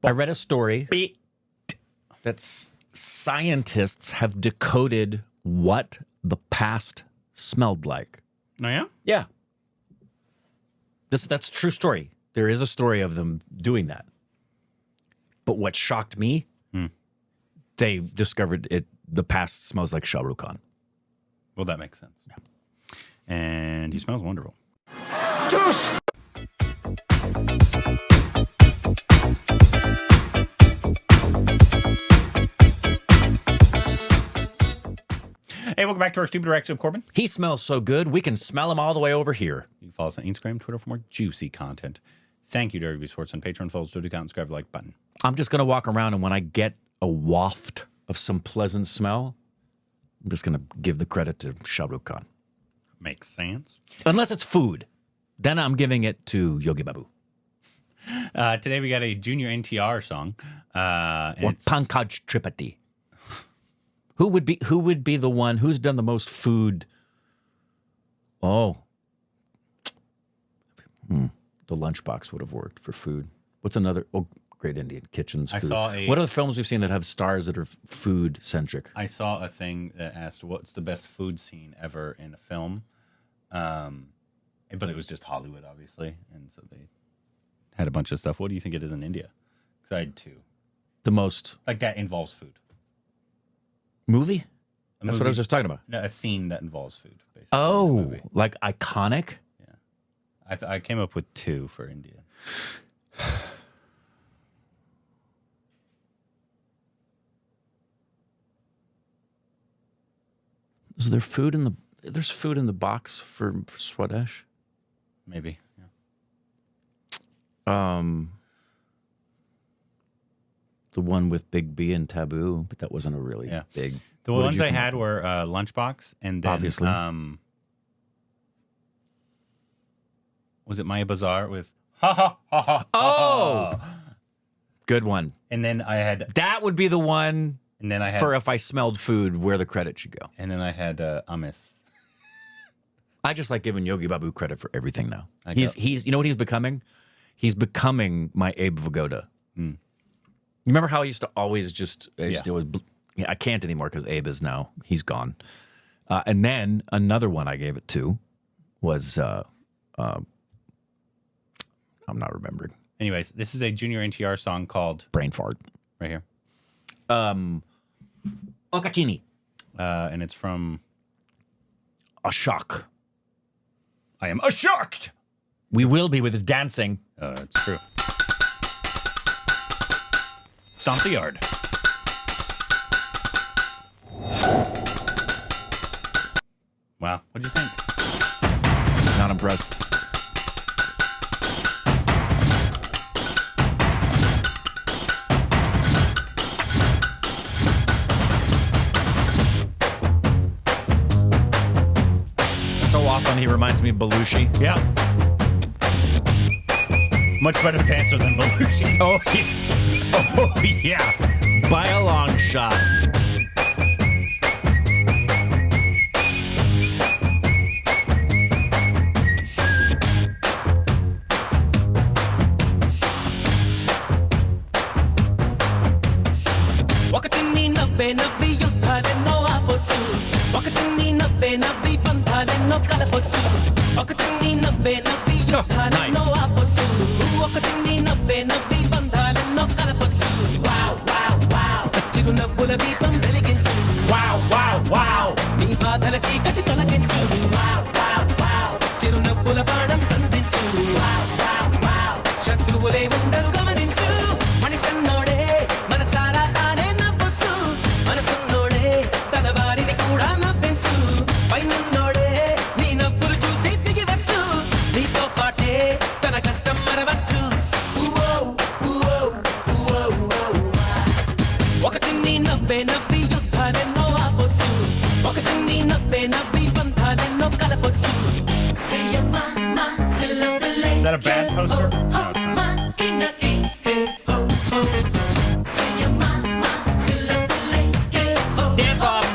I read a story that scientists have decoded what the past smelled like. Oh, yeah? Yeah. That's a true story. There is a story of them doing that. But what shocked me, they discovered the past smells like Shah Rukh Khan. Well, that makes sense. Yeah. And he smells wonderful. Juice! Hey, welcome back to our Stupid Reaction of Corbin. He smells so good, we can smell him all the way over here. You can follow us on Instagram, Twitter for more juicy content. Thank you to everybody who supports on Patreon. Follow us, account, and subscribe, like button. I'm just going to walk around, and when I get a waft of some pleasant smell, I'm just going to give the credit to Shah Rukh Khan. Makes sense. Unless it's food. Then I'm giving it to Yogi Babu. Today we got a junior NTR song. Or Pankaj Tripathi. Who would be the one who's done the most food? Oh. The lunchbox would have worked for food. What's another? Oh, Great Indian Kitchens. Food. What are the films we've seen that have stars that are food centric? I saw a thing that asked, "What's the best food scene ever in a film?" But it was just Hollywood, obviously, and so they had a bunch of stuff. What do you think it is in India? Because I had two. The most like that involves food. Movie? That's what I was just talking about. No, a scene that involves food, basically. Oh, like iconic? Yeah. I came up with two for India. Is there food in the... There's food in the box for Swadesh? Maybe, yeah. The one with Big B and Taboo, but that wasn't a really big... The ones I had were Lunchbox, and then... Obviously. Was it Maya Bazaar with... Ha ha ha ha. Oh! Good one. And then I had... That would be the one... And then I had... For if I smelled food, where the credit should go. And then I had Amit. I just like giving Yogi Babu credit for everything now. He's you know what he's becoming? He's becoming my Abe Vigoda. You remember how I used to always just I can't anymore because Abe is now he's gone. And then another one I gave it to was I'm not remembering. Anyways, this is a junior NTR song called Brain Fart. Right here. Okkachinni. And it's from Ashok. I am shocked. We will be with his dancing. It's true. Stomp the yard. Wow. What do you think? Not impressed. Often he reminds me of Belushi. Yeah. Much better dancer than Belushi. Oh, yeah. Oh, yeah. By a long shot. Okkachinni nabbe nabbi yuddhalenno aapochu Okkachinni nabbe nabbi bandhalenno kalapochu Okkachinni nabbe nabbi yuddhalenno aapochu Okkachinni nabbe nabbi bandhalenno kalapochu Wow wow wow chiru navvula deepam veliginchu Wow wow wow nee baadhalaki kati tolaginchu Wow wow wow chiru navvula baadam sandinchu Wow wow wow shatruvule undaru gamaninchu manisannode manasara taane navvochu manasunnode tana varini kuda navvinchu painnunnode nee navvulu chusi digivachchu neeto paate tana kashtam maravachu Okkachinni nabbe nabbi yuddhalenno aapochu Okkachinni nabbe nabbi bandhalenno kalapochu Is that a band poster? No, it's not. Dance off.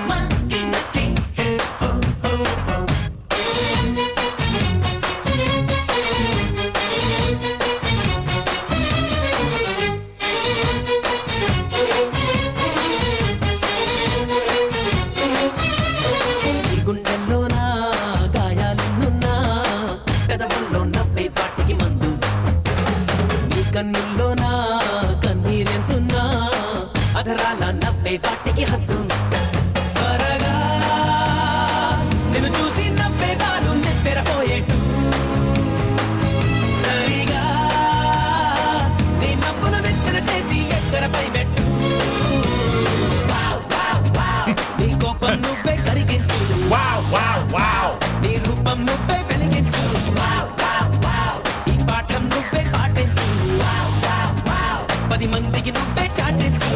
మందికి నువ్వే చాటించు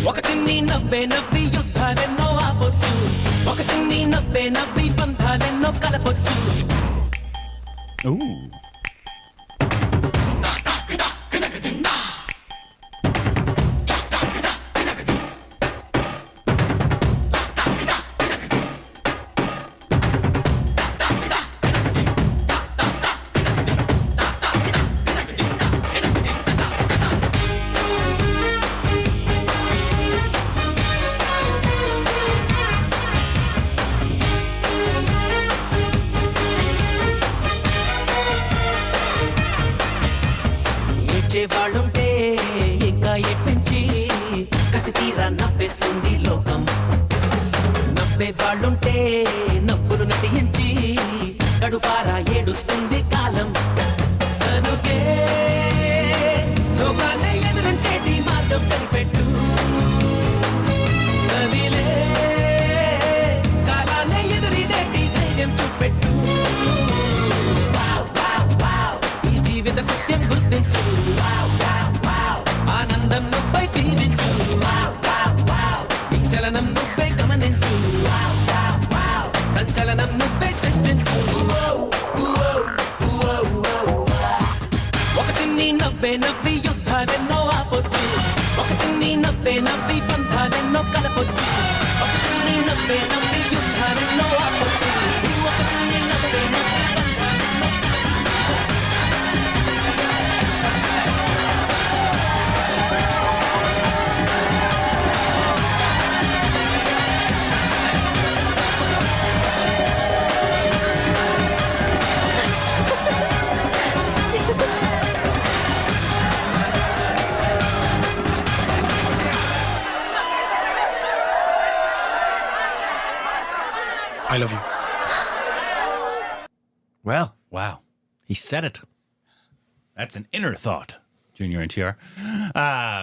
ఒక చిన్ని నవ్వే నవ్వి యుద్ధాలెన్నో ఆపొచ్చు ఒక చిన్ని నవ్వే నవ్వి బంధాలెన్నో కలపొచ్చు Ooh. ఏడ్చేవాళ్ళుంటే ఇంకా ఏడ్పించి కసి తీరా నవ్వేస్తుంది లోకం నవ్వేవాళ్ళుంటే నవ్వులు నటించి కడుపారా ఏడుస్తుంది కాలం కనుకే లోకాన్ని ఎదురించేటి మార్గం కనిపెట్టు కవిలే కాలాన్ని ఎదురిదేటి ధైర్యం చూపెట్టు ఈ జీవిత సత్యం గుర్తించు ఆనందం నువ్వై జీవించు ఈ చలనం నువ్వే గమనించు సంచలనం నువ్వే సృష్టించు ఒక చిన్ని నవ్వే నవ్వి యుద్ధాలెన్నో ఆపొచ్చు ఒక చిన్ని నవ్వే నవ్వి బంధాలెన్నో కలపొచ్చు ఒక చిన్ని నవ్వే నవ్వి యుద్ధాలెన్నో ఆపొచ్చు ఒక చిన్ని నవ్వే నవ్వి బంధాలెన్నో I love you. Well, Wow. he said it. That's an inner thought, Junior NTR.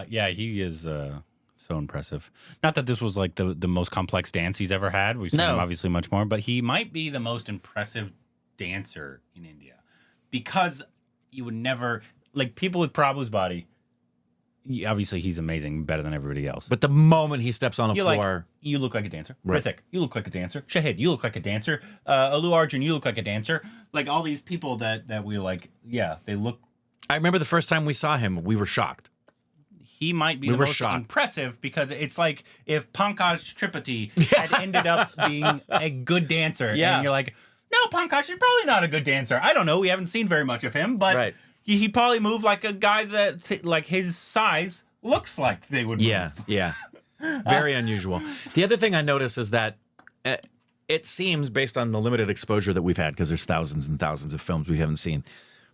Yeah, he is so impressive. Not that this was like the most complex dance he's ever had. We've seen him obviously much more, but he might be the most impressive dancer in India because you would never, like people with Prabhu's body, obviously he's amazing, better than everybody else. But the moment he steps on the You're floor, like, you look like a dancer. Right. Hrithik, you look like a dancer. Shahid, you look like a dancer. Alu Arjun, you look like a dancer. Like all these people that we like, yeah, they look. I remember the first time we saw him, we were shocked. He might be We the were most shocked. impressive because it's like if Pankaj Tripathi had ended up being a good dancer. Yeah. And you're like, no, Pankaj is probably not a good dancer. I don't know. We haven't seen very much of him, but Right. he probably moved like a guy that's like his size looks like they would move. Yeah. Very unusual. The other thing I notice is that it seems, based on the limited exposure that we've had, because there's thousands and thousands of films we haven't seen,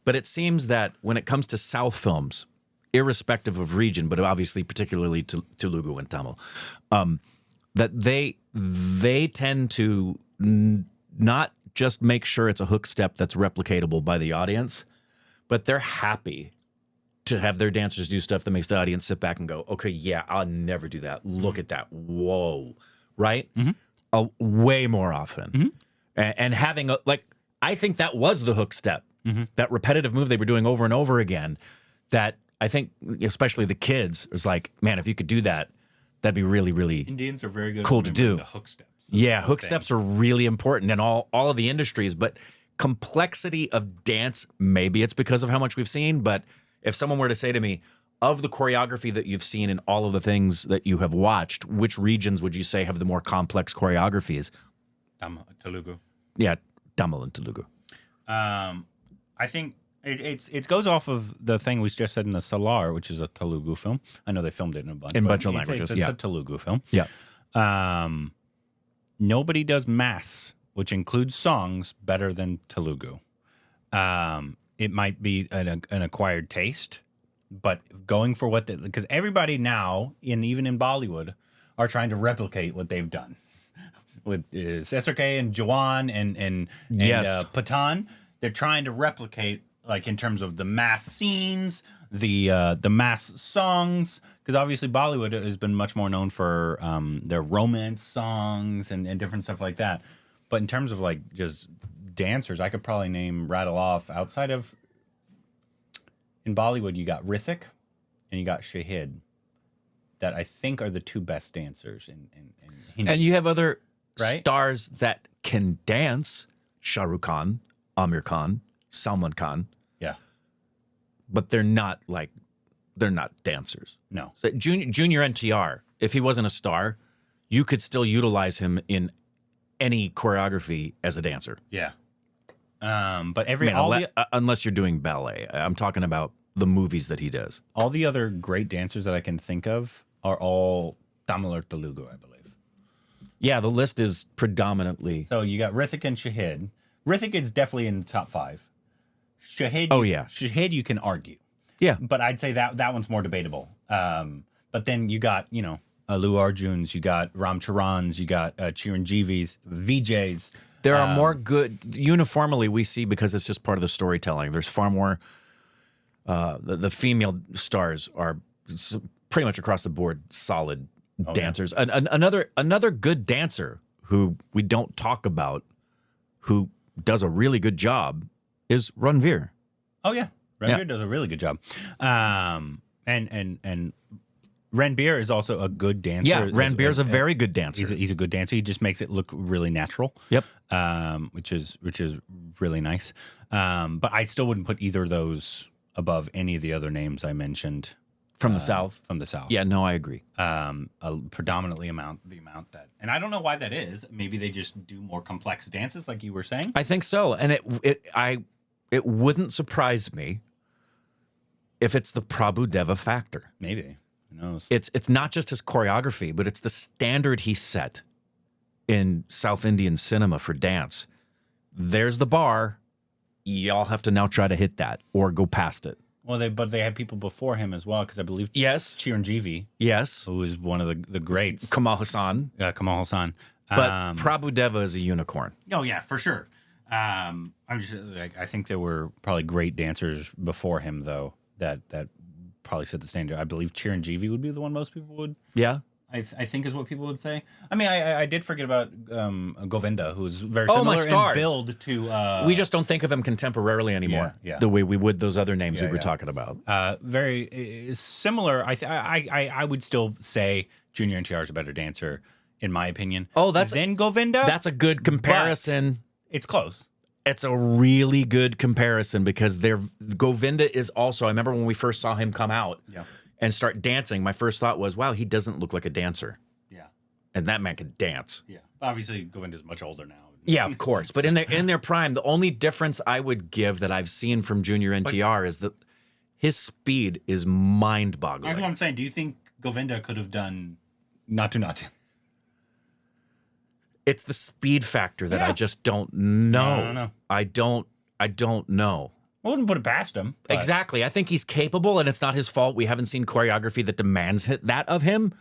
but it seems that when it comes to South films, irrespective of region, but obviously particularly to Telugu and Tamil, that they tend to not just make sure it's a hook step that's replicatable by the audience, but they're happy to have their dancers do stuff that makes the audience sit back and go, okay, yeah, I'll never do that. Look at that. Whoa. Right? Way more often. And having, I think that was the hook step. That repetitive move they were doing over and over again, that I think, especially the kids, was like, man, if you could do that, that'd be really, really Indians are very good cool at to remembering do. the hook steps. Yeah, hook steps are really important in all of the industries, but complexity of dance, maybe it's because of how much we've seen, but if someone were to say to me, of the choreography that you've seen in all of the things that you have watched, which regions would you say have the more complex choreographies? Telugu. Yeah, Tamil and Telugu. I think it goes off of the thing we just said in the Salar, which is a Telugu film. I know they filmed it in a bunch of languages. It's yeah, a Telugu film. Yeah. Nobody does mass, which includes songs, better than Telugu. It might be an acquired taste, but going for what because everybody now, even in Bollywood, are trying to replicate what they've done with SRK and Jawan and Yes. Patan. They're trying to replicate, like in terms of the mass scenes, the mass songs, because obviously Bollywood has been much more known for their romance songs and different stuff like that. But in terms of like just dancers, I could probably rattle off outside of in Bollywood, you got Rithik and you got Shahid, that I think are the two best dancers in Hindi. And you have other Right? stars that can dance. Shah Rukh Khan, Amir Khan, Salman Khan. Yeah. But they're not dancers. No. So Junior NTR, if he wasn't a star, you could still utilize him in any choreography as a dancer. Yeah. But unless you're doing ballet. I'm talking about the movies that he does. all the other great dancers that I can think of are all Tamil or Telugu, I believe. Yeah, the list is predominantly. So you got Rithik and Shahid. Rithik is definitely in the top 5. Shahid. Shahid, you can argue. Yeah. But I'd say that one's more debatable. But then you got, Allu Arjuns, you got Ram Charans, you got Chiranjeevis, VJs. There are more good, uniformly we see, because it's just part of the storytelling. There's far more, the female stars are pretty much across the board solid dancers. Yeah. Another good dancer who we don't talk about, who does a really good job, is Ranveer. Oh, yeah. Ranveer does a really good job. And Ranveer is also a good dancer. Yeah, Ranveer's a very good dancer. He's a good dancer. He just makes it look really natural. Yep. Which is really nice. But I still wouldn't put either of those above any of the other names I mentioned. From the South? From the South. Yeah, no, I agree. Predominantly the amount that, and I don't know why that is. Maybe they just do more complex dances, like you were saying. I think so. And it wouldn't surprise me if it's the Prabhu Deva factor. Maybe. Who knows? It's not just his choreography, but it's the standard he set in South Indian cinema for dance. There's the bar. Y'all have to now try to hit that or go past it. Well, they had people before him as well, because I believe Chiranjeevi, who was one of the greats. Kamal Hassan. Kamal Hassan. But Prabhu Deva is a unicorn. Oh yeah, for sure. I think there were probably great dancers before him, though, that probably set the standard. I believe Chiranjeevi would be the one most people would. Yeah. I think is what people would say. I mean, I did forget about Govinda, who's very similar in build to... we just don't think of him contemporarily anymore, the way we would those other names we were talking about. Very similar. I would still say Junior NTR is a better dancer, in my opinion. Than Govinda. That's a good comparison. It's close. It's a really good comparison, because Govinda is also... I remember when we first saw him come out... Yeah. And start dancing, my first thought was, wow, he doesn't look like a dancer. Yeah. And that man can dance. Yeah. Obviously, Govinda's much older now. Yeah, of course. But in their prime, the only difference I would give that I've seen from Junior NTR is that his speed is mind-boggling. That's what I'm saying. Do you think Govinda could have done Natu? It's the speed factor that I just don't know. No. I don't know. I wouldn't put it past him. But. Exactly. I think he's capable, and it's not his fault. We haven't seen choreography that demands that of him.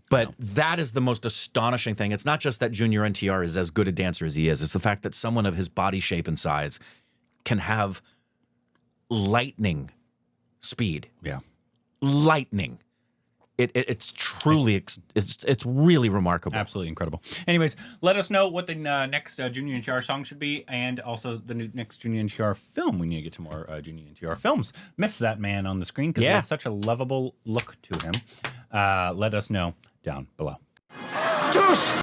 But that is the most astonishing thing. It's not just that Junior NTR is as good a dancer as he is. It's the fact that someone of his body shape and size can have lightning speed. Yeah. Lightning. It's truly, it's really remarkable. Absolutely incredible. Anyways, let us know what the next Junior NTR song should be, and also the next Junior NTR film. We need to get to more Junior NTR films. Miss that man on the screen, because he has such a lovable look to him. Let us know down below. Juice!